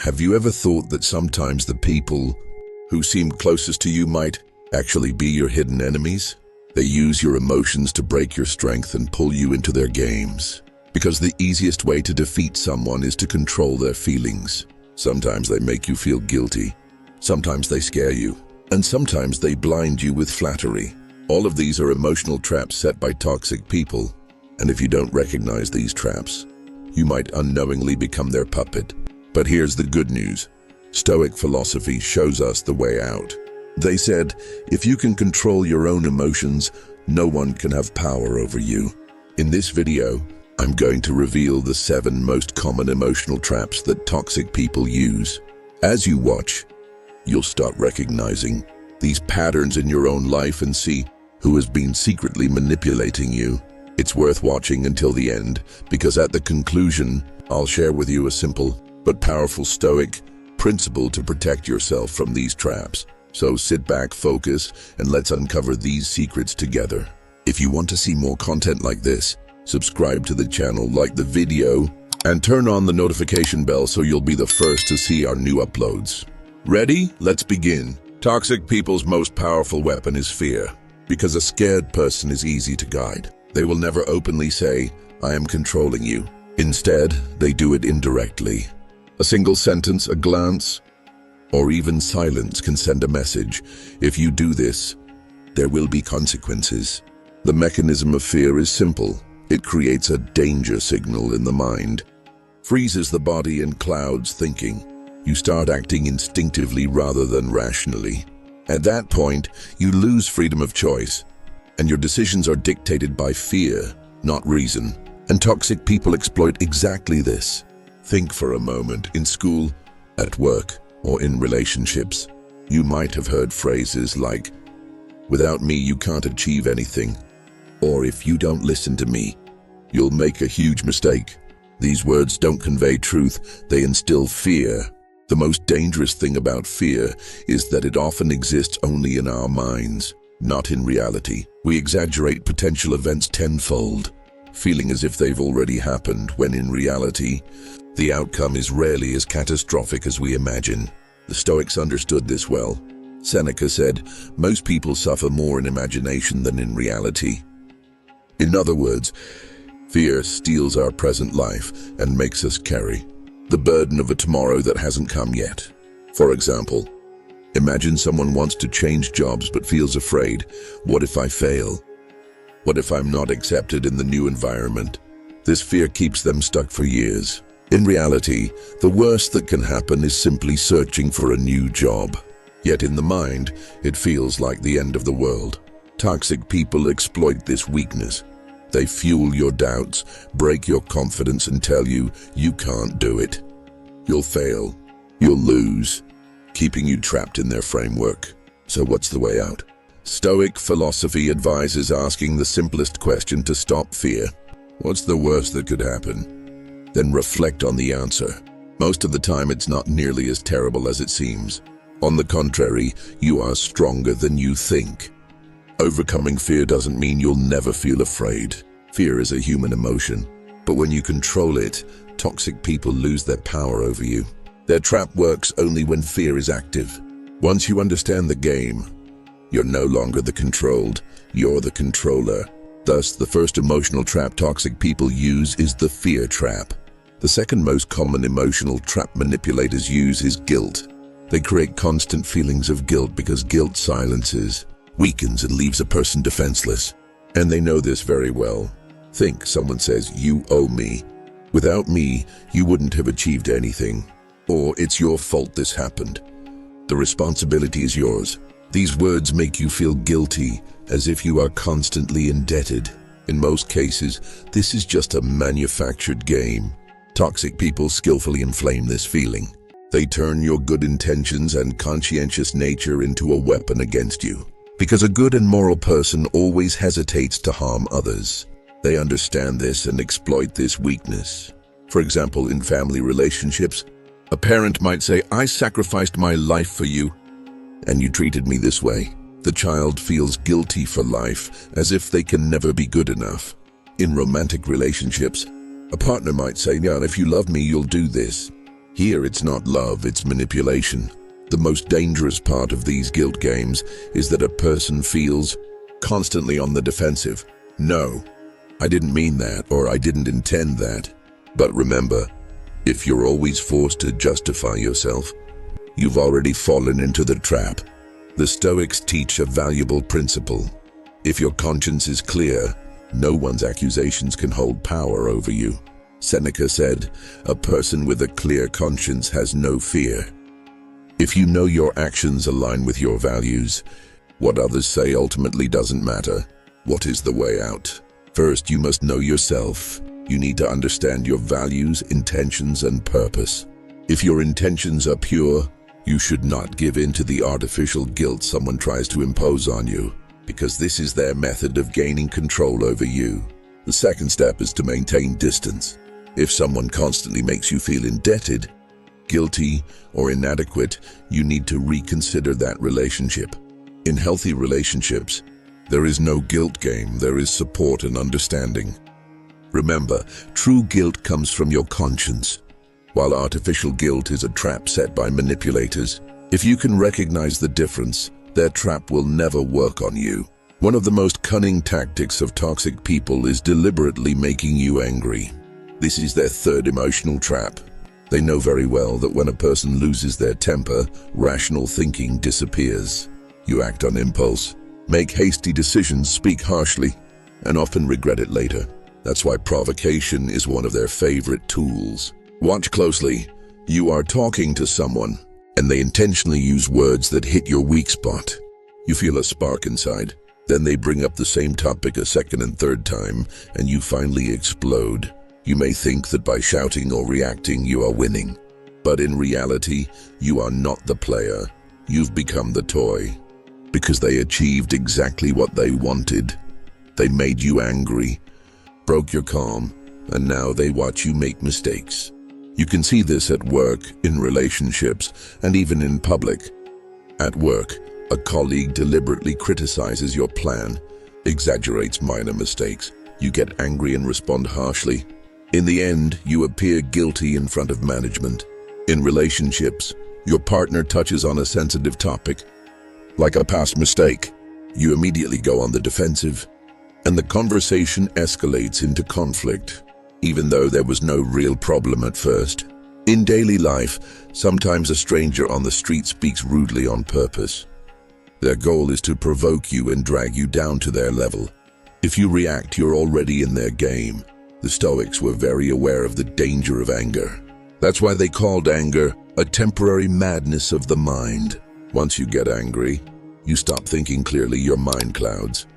Have you ever thought that sometimes the people who seem closest to you might actually be your hidden enemies? They use your emotions to break your strength and pull you into their games. Because the easiest way to defeat someone is to control their feelings. Sometimes they make you feel guilty. Sometimes they scare you. And sometimes they blind you with flattery. All of these are emotional traps set by toxic people. And if you don't recognize these traps, you might unknowingly become their puppet. But here's the good news. Stoic philosophy shows us the way out. They said, if you can control your own emotions, no one can have power over you. In this video, I'm going to reveal the 7 most common emotional traps that toxic people use. As you watch, you'll start recognizing these patterns in your own life and see who has been secretly manipulating you. It's worth watching until the end, because at the conclusion, I'll share with you a simple but powerful Stoic principle to protect yourself from these traps. So sit back, focus, and let's uncover these secrets together. If you want to see more content like this, subscribe to the channel, like the video, and turn on the notification bell so you'll be the first to see our new uploads. Ready? Let's begin. Toxic people's most powerful weapon is fear. Because a scared person is easy to guide. They will never openly say, I am controlling you. Instead, they do it indirectly. A single sentence, a glance, or even silence can send a message. If you do this, there will be consequences. The mechanism of fear is simple. It creates a danger signal in the mind, freezes the body and clouds thinking. You start acting instinctively rather than rationally. At that point, you lose freedom of choice, and your decisions are dictated by fear, not reason. And toxic people exploit exactly this. Think for a moment. In school, at work, or in relationships, you might have heard phrases like, without me you can't achieve anything, or if you don't listen to me, you'll make a huge mistake. These words don't convey truth, they instill fear. The most dangerous thing about fear is that it often exists only in our minds, not in reality. We exaggerate potential events tenfold, feeling as if they've already happened, when in reality, the outcome is rarely as catastrophic as we imagine. The Stoics understood this well. Seneca said, most people suffer more in imagination than in reality. In other words, fear steals our present life and makes us carry the burden of a tomorrow that hasn't come yet. For example, imagine someone wants to change jobs but feels afraid. What if I fail? What if I'm not accepted in the new environment? This fear keeps them stuck for years. In reality, the worst that can happen is simply searching for a new job. Yet in the mind, it feels like the end of the world. Toxic people exploit this weakness. They fuel your doubts, break your confidence, and tell you you can't do it. You'll fail. You'll lose, keeping you trapped in their framework. So what's the way out? Stoic philosophy advises asking the simplest question to stop fear. What's the worst that could happen? Then reflect on the answer. Most of the time, it's not nearly as terrible as it seems. On the contrary, you are stronger than you think. Overcoming fear doesn't mean you'll never feel afraid. Fear is a human emotion. But when you control it, toxic people lose their power over you. Their trap works only when fear is active. Once you understand the game, you're no longer the controlled, you're the controller. Thus, the first emotional trap toxic people use is the fear trap. The second most common emotional trap manipulators use is guilt. They create constant feelings of guilt because guilt silences, weakens, and leaves a person defenseless. And they know this very well. Think someone says, you owe me. Without me, you wouldn't have achieved anything. Or it's your fault this happened. The responsibility is yours. These words make you feel guilty, as if you are constantly indebted. In most cases, this is just a manufactured game. Toxic people skillfully inflame this feeling. They turn your good intentions and conscientious nature into a weapon against you. Because a good and moral person always hesitates to harm others. They understand this and exploit this weakness. For example, in family relationships, a parent might say, I sacrificed my life for you, and you treated me this way. The child feels guilty for life, as if they can never be good enough. In romantic relationships, a partner might say, yeah, if you love me, you'll do this. Here it's not love, it's manipulation. The most dangerous part of these guilt games is that a person feels constantly on the defensive. No, I didn't mean that, or I didn't intend that. But remember, if you're always forced to justify yourself, you've already fallen into the trap. The Stoics teach a valuable principle. If your conscience is clear, no one's accusations can hold power over you. Seneca said, "A person with a clear conscience has no fear." If you know your actions align with your values, what others say ultimately doesn't matter. What is the way out? First, you must know yourself. You need to understand your values, intentions, and purpose. If your intentions are pure, you should not give in to the artificial guilt someone tries to impose on you, because this is their method of gaining control over you. The second step is to maintain distance. If someone constantly makes you feel indebted, guilty, or inadequate, you need to reconsider that relationship. In healthy relationships, there is no guilt game, there is support and understanding. Remember, true guilt comes from your conscience, while artificial guilt is a trap set by manipulators. If you can recognize the difference, their trap will never work on you. One of the most cunning tactics of toxic people is deliberately making you angry. This is their third emotional trap. They know very well that when a person loses their temper, rational thinking disappears. You act on impulse, make hasty decisions, speak harshly, and often regret it later. That's why provocation is one of their favorite tools. Watch closely. You are talking to someone, and they intentionally use words that hit your weak spot. You feel a spark inside. Then they bring up the same topic a second and third time, and you finally explode. You may think that by shouting or reacting you are winning, but in reality, you are not the player. You've become the toy. Because they achieved exactly what they wanted. They made you angry, broke your calm, and now they watch you make mistakes. You can see this at work, in relationships, and even in public. At work, a colleague deliberately criticizes your plan, exaggerates minor mistakes. You get angry and respond harshly. In the end, you appear guilty in front of management. In relationships, your partner touches on a sensitive topic, like a past mistake. You immediately go on the defensive, and the conversation escalates into conflict, even though there was no real problem at first. In daily life, sometimes a stranger on the street speaks rudely on purpose. Their goal is to provoke you and drag you down to their level. If you react, you're already in their game. The Stoics were very aware of the danger of anger. That's why they called anger a temporary madness of the mind. Once you get angry, you stop thinking clearly, your mind clouds,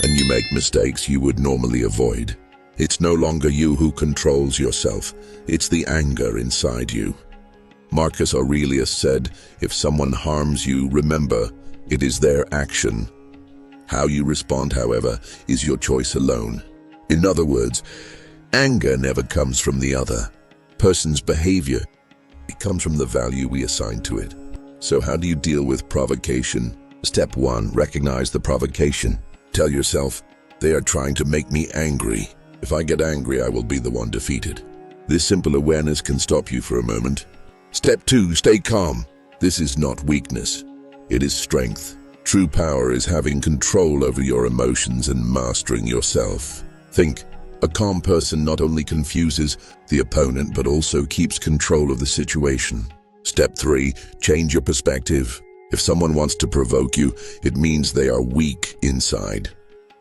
and you make mistakes you would normally avoid. It's no longer you who controls yourself, it's the anger inside you. Marcus Aurelius said, if someone harms you, remember, it is their action. How you respond, however, is your choice alone. In other words, anger never comes from the other person's behavior. It comes from the value we assign to it. So how do you deal with provocation? Step 1, recognize the provocation. Tell yourself, they are trying to make me angry. If I get angry, I will be the one defeated. This simple awareness can stop you for a moment. Step 2, stay calm. This is not weakness. It is strength. True power is having control over your emotions and mastering yourself. Think, a calm person not only confuses the opponent, but also keeps control of the situation. Step 3, change your perspective. If someone wants to provoke you, it means they are weak inside.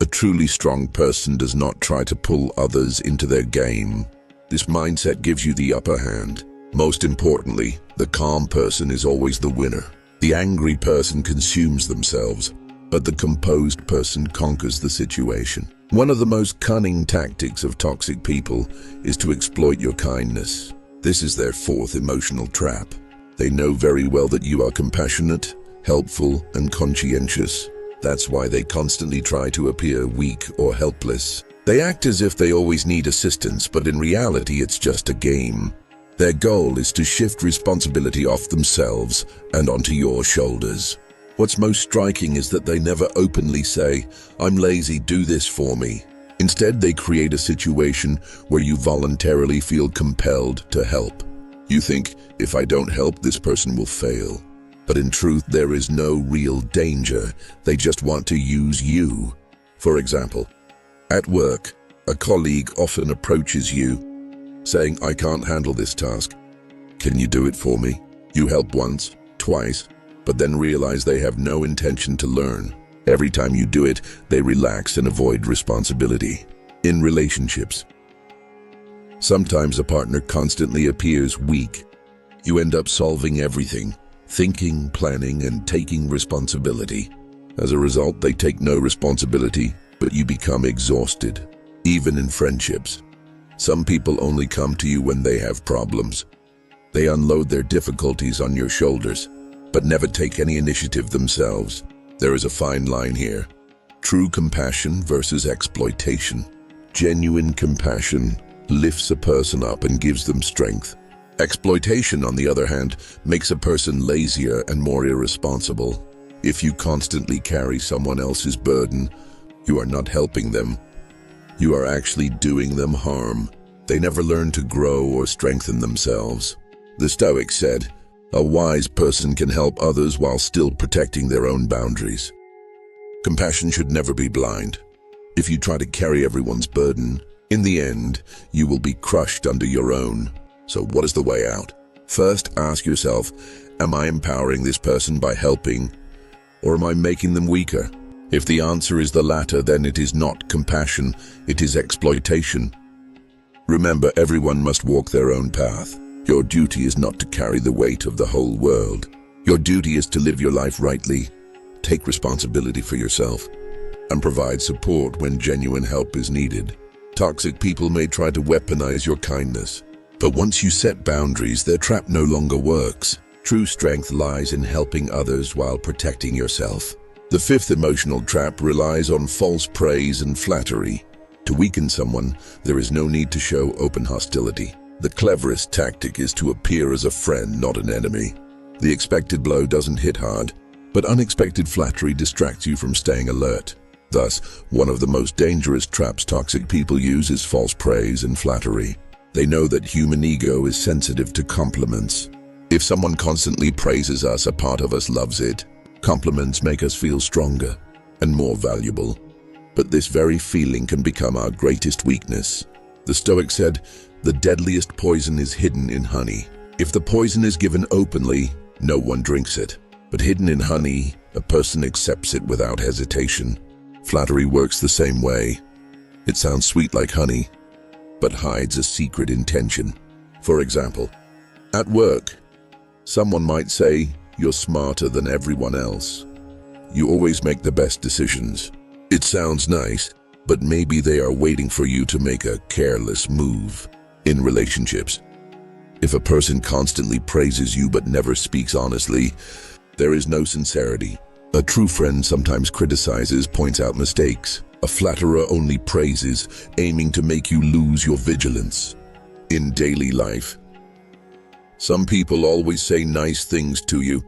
A truly strong person does not try to pull others into their game. This mindset gives you the upper hand. Most importantly, the calm person is always the winner. The angry person consumes themselves, but the composed person conquers the situation. One of the most cunning tactics of toxic people is to exploit your kindness. This is their fourth emotional trap. They know very well that you are compassionate, helpful, and conscientious. That's why they constantly try to appear weak or helpless. They act as if they always need assistance, but in reality it's just a game. Their goal is to shift responsibility off themselves and onto your shoulders. What's most striking is that they never openly say, "I'm lazy, do this for me." Instead, they create a situation where you voluntarily feel compelled to help. You think, if I don't help, this person will fail. But in truth, there is no real danger. They just want to use you. For example, at work, a colleague often approaches you, saying, I can't handle this task. Can you do it for me? You help once, twice, but then realize they have no intention to learn. Every time you do it, they relax and avoid responsibility. In relationships, sometimes a partner constantly appears weak. You end up solving everything, thinking, planning, and taking responsibility. As a result, they take no responsibility, but you become exhausted. Even in friendships, some people only come to you when they have problems. They unload their difficulties on your shoulders, but never take any initiative themselves. There is a fine line here. True compassion versus exploitation. Genuine compassion lifts a person up and gives them strength. Exploitation, on the other hand, makes a person lazier and more irresponsible. If you constantly carry someone else's burden, you are not helping them. You are actually doing them harm. They never learn to grow or strengthen themselves. The Stoics said, a wise person can help others while still protecting their own boundaries. Compassion should never be blind. If you try to carry everyone's burden, in the end, you will be crushed under your own. So what is the way out? First, ask yourself, am I empowering this person by helping, or am I making them weaker? If the answer is the latter, then it is not compassion, it is exploitation. Remember, everyone must walk their own path. Your duty is not to carry the weight of the whole world. Your duty is to live your life rightly, take responsibility for yourself, and provide support when genuine help is needed. Toxic people may try to weaponize your kindness, but once you set boundaries, their trap no longer works. True strength lies in helping others while protecting yourself. The fifth emotional trap relies on false praise and flattery. To weaken someone, there is no need to show open hostility. The cleverest tactic is to appear as a friend, not an enemy. The expected blow doesn't hit hard, but unexpected flattery distracts you from staying alert. Thus, one of the most dangerous traps toxic people use is false praise and flattery. They know that human ego is sensitive to compliments. If someone constantly praises us, a part of us loves it. Compliments make us feel stronger and more valuable. But this very feeling can become our greatest weakness. The Stoic said, the deadliest poison is hidden in honey. If the poison is given openly, no one drinks it. But hidden in honey, a person accepts it without hesitation. Flattery works the same way. It sounds sweet like honey, but hides a secret intention. For example, at work, someone might say, you're smarter than everyone else. You always make the best decisions. It sounds nice, but maybe they are waiting for you to make a careless move. In relationships, if a person constantly praises you but never speaks honestly, there is no sincerity. A true friend sometimes criticizes, points out mistakes. A flatterer only praises, aiming to make you lose your vigilance. In daily life, some people always say nice things to you,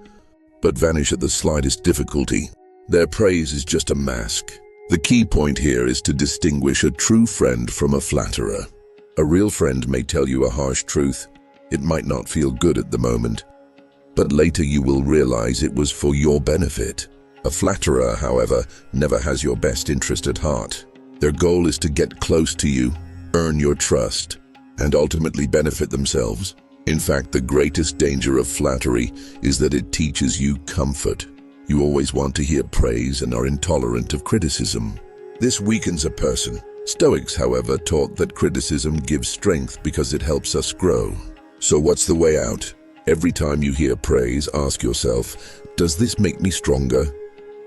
but vanish at the slightest difficulty. Their praise is just a mask. The key point here is to distinguish a true friend from a flatterer. A real friend may tell you a harsh truth. It might not feel good at the moment, but later you will realize it was for your benefit. A flatterer, however, never has your best interest at heart. Their goal is to get close to you, earn your trust, and ultimately benefit themselves. In fact, the greatest danger of flattery is that it teaches you comfort. You always want to hear praise and are intolerant of criticism. This weakens a person. Stoics, however, taught that criticism gives strength because it helps us grow. So what's the way out? Every time you hear praise, ask yourself, does this make me stronger?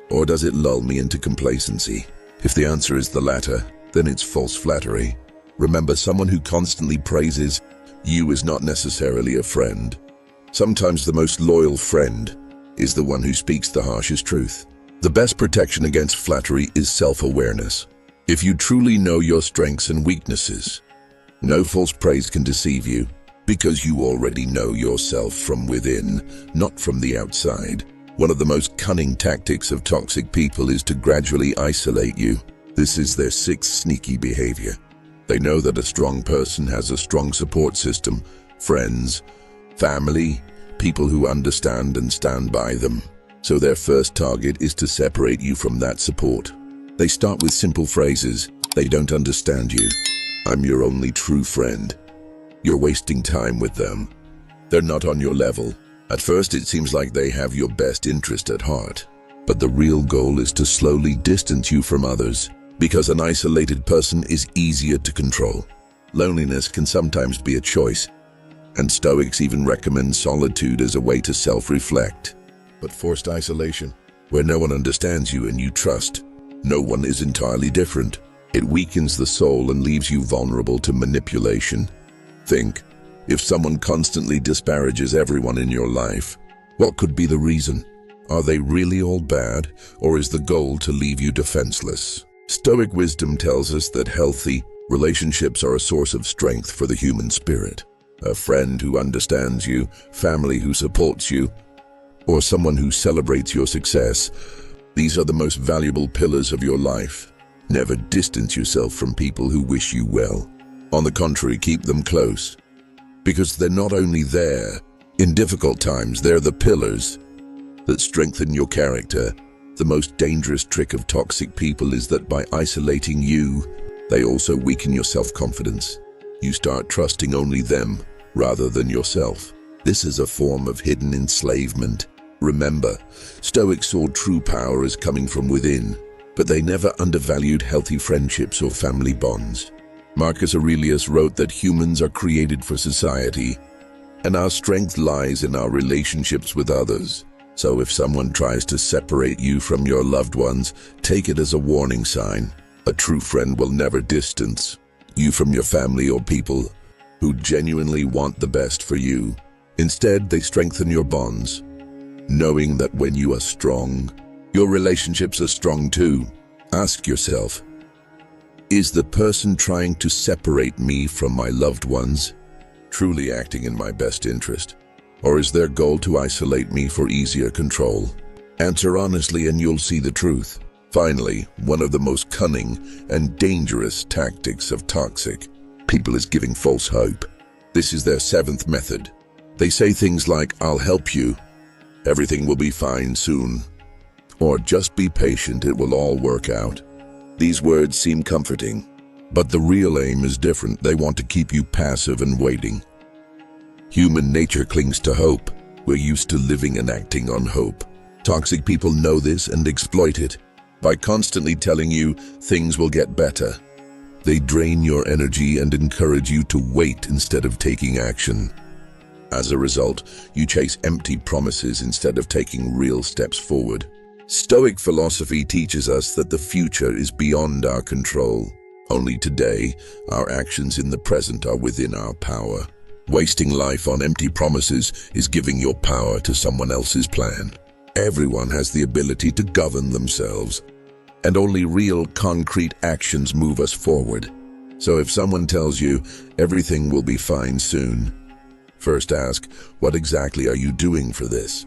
Or does it lull me into complacency? If the answer is the latter, then it's false flattery. Remember, someone who constantly praises you is not necessarily a friend. Sometimes the most loyal friend is the one who speaks the harshest truth. The best protection against flattery is self-awareness. If you truly know your strengths and weaknesses, no false praise can deceive you, because you already know yourself from within, not from the outside. One of the most cunning tactics of toxic people is to gradually isolate you. This is their sixth sneaky behavior. They know that a strong person has a strong support system, friends, Family, people who understand and stand by them. So their first target is to separate you from that support. They start with simple phrases. They don't understand you. I'm your only true friend. You're wasting time with them. They're not on your level. At first it seems like they have your best interest at heart. But the real goal is to slowly distance you from others, because an isolated person is easier to control. Loneliness can sometimes be a choice, and Stoics even recommend solitude as a way to self-reflect. But forced isolation, where no one understands you and you trust no one, is entirely different. It weakens the soul and leaves you vulnerable to manipulation. Think, if someone constantly disparages everyone in your life, what could be the reason? Are they really all bad, or is the goal to leave you defenseless? Stoic wisdom tells us that healthy relationships are a source of strength for the human spirit. A friend who understands you, family who supports you, or someone who celebrates your success. These are the most valuable pillars of your life. Never distance yourself from people who wish you well. On the contrary, keep them close, because they're not only there in difficult times, they're the pillars that strengthen your character. The most dangerous trick of toxic people is that by isolating you, they also weaken your self-confidence. You start trusting only them rather than yourself. This is a form of hidden enslavement. Remember, Stoics saw true power as coming from within, but they never undervalued healthy friendships or family bonds. Marcus Aurelius wrote that humans are created for society, and our strength lies in our relationships with others. So if someone tries to separate you from your loved ones, take it as a warning sign. A true friend will never distance you from your family or people who genuinely want the best for you. Instead, they strengthen your bonds, knowing that when you are strong, your relationships are strong too. Ask yourself, is the person trying to separate me from my loved ones truly acting in my best interest? Or is their goal to isolate me for easier control? Answer honestly and you'll see the truth. Finally, one of the most cunning and dangerous tactics of toxic people is giving false hope. This is their seventh method. They say things like, I'll help you, everything will be fine soon, or just be patient, it will all work out. These words seem comforting, but the real aim is different. They want to keep you passive and waiting. Human nature clings to hope. We're used to living and acting on hope. Toxic people know this and exploit it. By constantly telling you things will get better, they drain your energy and encourage you to wait instead of taking action. As a result, you chase empty promises instead of taking real steps forward. Stoic philosophy teaches us that the future is beyond our control. Only today, our actions in the present are within our power. Wasting life on empty promises is giving your power to someone else's plan. Everyone has the ability to govern themselves, and only real, concrete actions move us forward. So if someone tells you everything will be fine soon, first ask, what exactly are you doing for this?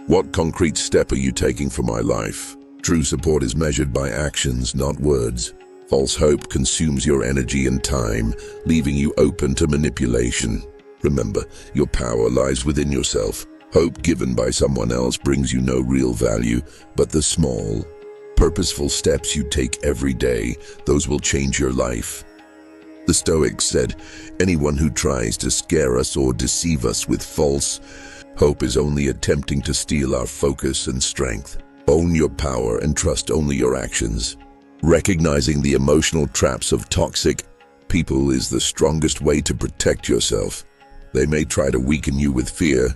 What concrete step are you taking for my life? True support is measured by actions, not words. False hope consumes your energy and time, leaving you open to manipulation. Remember, your power lies within yourself. Hope given by someone else brings you no real value, but the small, purposeful steps you take every day, those will change your life. The Stoics said, anyone who tries to scare us or deceive us with false hope is only attempting to steal our focus and strength. Own your power and trust only your actions. Recognizing the emotional traps of toxic people is the strongest way to protect yourself. They may try to weaken you with fear,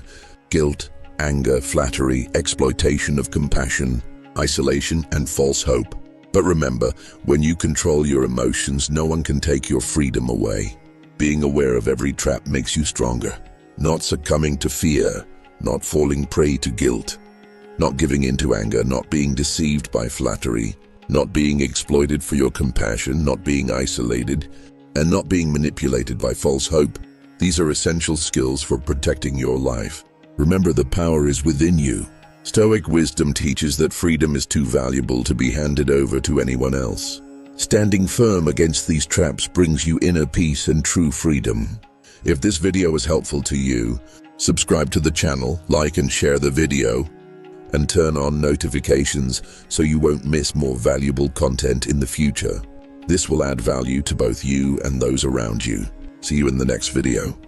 guilt, anger, flattery, exploitation of compassion, isolation, and false hope. But remember, when you control your emotions, no one can take your freedom away. Being aware of every trap makes you stronger. Not succumbing to fear, not falling prey to guilt, not giving in to anger, not being deceived by flattery, not being exploited for your compassion, not being isolated, and not being manipulated by false hope. These are essential skills for protecting your life. Remember, the power is within you. Stoic wisdom teaches that freedom is too valuable to be handed over to anyone else. Standing firm against these traps brings you inner peace and true freedom. If this video was helpful to you, subscribe to the channel, like and share the video, and turn on notifications so you won't miss more valuable content in the future. This will add value to both you and those around you. See you in the next video.